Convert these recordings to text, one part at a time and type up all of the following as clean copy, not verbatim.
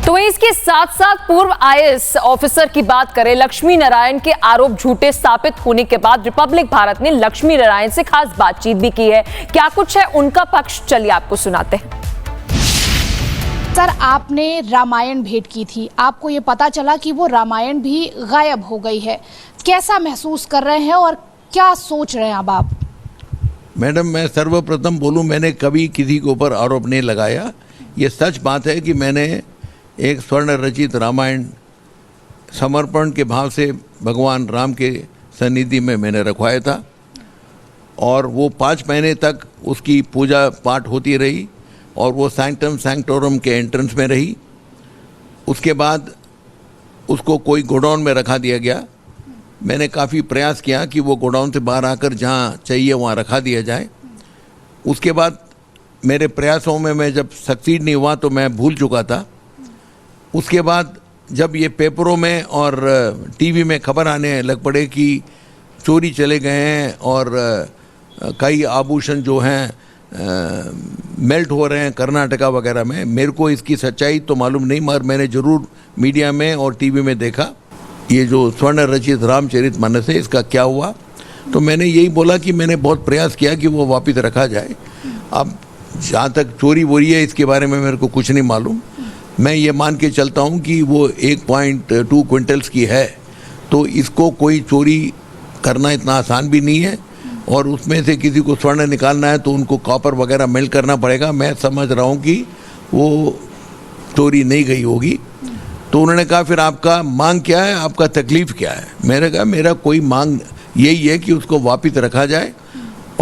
तो वहीं इसके साथ साथ पूर्व आईएएस ऑफिसर की बात करें, लक्ष्मी नारायण के आरोप झूठे साबित होने के बाद रिपब्लिक भारत ने लक्ष्मी नारायण से खास बातचीत भी की है। क्या कुछ है उनका पक्ष, चलिए आपको सुनाते हैं। सर, आपने रामायण भेंट की थी, आपको ये पता चला कि वो रामायण भी गायब हो गई है। कैसा महसूस कर रहे हैं और क्या सोच रहे हैं अब आप? मैडम, मैं सर्वप्रथम बोलूं, मैंने कभी किसी के ऊपर आरोप नहीं लगाया। ये सच बात है कि मैंने एक स्वर्ण रचित रामायण समर्पण के भाव से भगवान राम के सन्निधि में मैंने रखवाया था और वो 5 महीने तक उसकी पूजा पाठ होती रही और वो सैंक्टम सैंक्टोरम के एंट्रेंस में रही। उसके बाद उसको कोई गोडाउन में रखा दिया गया। मैंने काफ़ी प्रयास किया कि वो गोडाउन से बाहर आकर जहाँ चाहिए वहाँ रखा दिया जाए। उसके बाद मेरे प्रयासों में मैं जब सक्सीड नहीं हुआ तो मैं भूल चुका था। उसके बाद जब ये पेपरों में और टीवी में खबर आने लग पड़े कि चोरी चले गए हैं और कई आभूषण जो हैं मेल्ट हो रहे हैं कर्नाटका वगैरह में, मेरे को इसकी सच्चाई तो मालूम नहीं, मगर मैंने ज़रूर मीडिया में और टीवी में देखा ये जो स्वर्ण रचित रामचरितमानस है इसका क्या हुआ। तो मैंने यही बोला कि मैंने बहुत प्रयास किया कि वो वापस रखा जाए। अब जहाँ तक चोरी वोरी है इसके बारे में मेरे को कुछ नहीं मालूम। मैं ये मान के चलता हूँ कि वो 1.2 क्विंटल्स की है, तो इसको कोई चोरी करना इतना आसान भी नहीं है और उसमें से किसी को स्वर्ण निकालना है तो उनको कॉपर वगैरह मेल्ट करना पड़ेगा। मैं समझ रहा हूँ कि वो चोरी नहीं गई होगी। तो उन्होंने कहा फिर आपका मांग क्या है, आपका तकलीफ़ क्या है? मैंने कहा मेरा कोई मांग यही है कि उसको वापस रखा जाए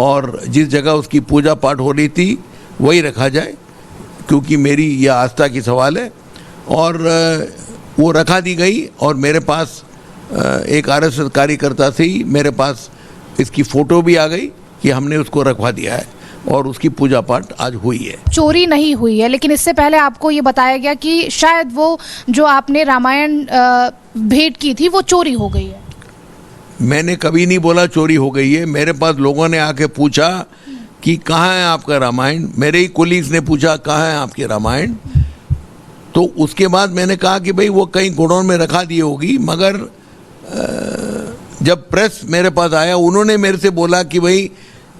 और जिस जगह उसकी पूजा पाठ हो रही थी वही रखा जाए, क्योंकि मेरी यह आस्था की सवाल है। और वो रखा दी गई और मेरे पास एक आरएसएस कार्यकर्ता से ही मेरे पास इसकी फ़ोटो भी आ गई कि हमने उसको रखवा दिया है और उसकी पूजा पाठ आज हुई है। चोरी नहीं हुई है, लेकिन इससे पहले आपको ये बताया गया कि शायद वो जो आपने रामायण भेंट की थी वो चोरी हो गई है। मैंने कभी नहीं बोला चोरी हो गई है। मेरे पास लोगों ने आके पूछा कि कहाँ है आपका रामायण, मेरे ही कोलीग्स ने पूछा कहाँ है आपके रामायण। तो उसके बाद मैंने कहा कि भाई वो कहीं गोडाउन में रखा दी होगी, मगर जब प्रेस मेरे पास आया उन्होंने मेरे से बोला कि भाई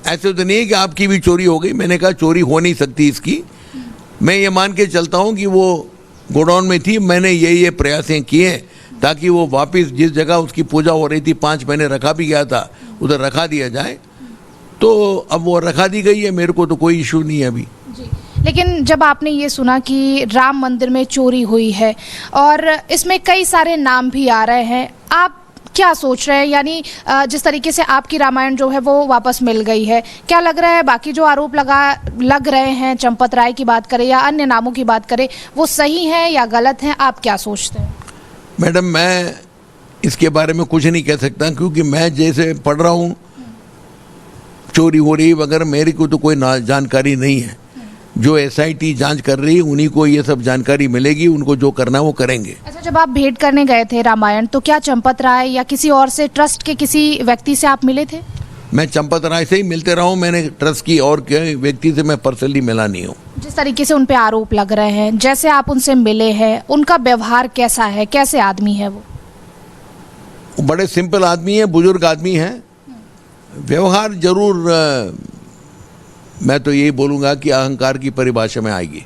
ऐसे तो नहीं है कि आपकी भी चोरी हो गई। मैंने कहा चोरी हो नहीं सकती इसकी। मैं ये मान के चलता हूँ कि वो गोडाउन में थी। मैंने ये प्रयासें किए ताकि वो वापस जिस जगह उसकी पूजा हो रही थी 5 महीने रखा भी गया था उधर रखा दिया जाए। तो अब वो रखा दी गई है, मेरे को तो कोई इशू नहीं है अभी जी। लेकिन जब आपने ये सुना कि राम मंदिर में चोरी हुई है और इसमें कई सारे नाम भी आ रहे हैं, आप क्या सोच रहे हैं? यानी जिस तरीके से आपकी रामायण जो है वो वापस मिल गई है, क्या लग रहा है बाकी जो आरोप लग रहे हैं, चंपत राय की बात करें या अन्य नामों की बात करें, वो सही है या गलत है? आप क्या सोचते हैं? मैडम, मैं इसके बारे में कुछ नहीं कह सकता, क्योंकि मैं जैसे पढ़ रहा हूँ चोरी हो रही वगैरह मेरी को तो कोई जानकारी नहीं है। जो एसआईटी जांच कर रही है उन्हीं को ये सब जानकारी मिलेगी, उनको जो करना है वो करेंगे। अच्छा, जब आप भेंट करने गए थे रामायण, तो क्या चंपत राय या किसी और से, ट्रस्ट के किसी व्यक्ति से आप मिले थे? मैं चंपत राय से ही मिलते रहा हूँ, मैंने ट्रस्ट की और के व्यक्ति से मैं पर्सनली मिला नहीं हूँ। जिस तरीके से उन पे आरोप लग रहे हैं, जैसे आप उनसे मिले हैं, उनका व्यवहार कैसा है, कैसे आदमी है वो? बड़े सिंपल आदमी है, बुजुर्ग आदमी है। व्यवहार जरूर मैं तो यही बोलूँगा कि अहंकार की परिभाषा में आएगी।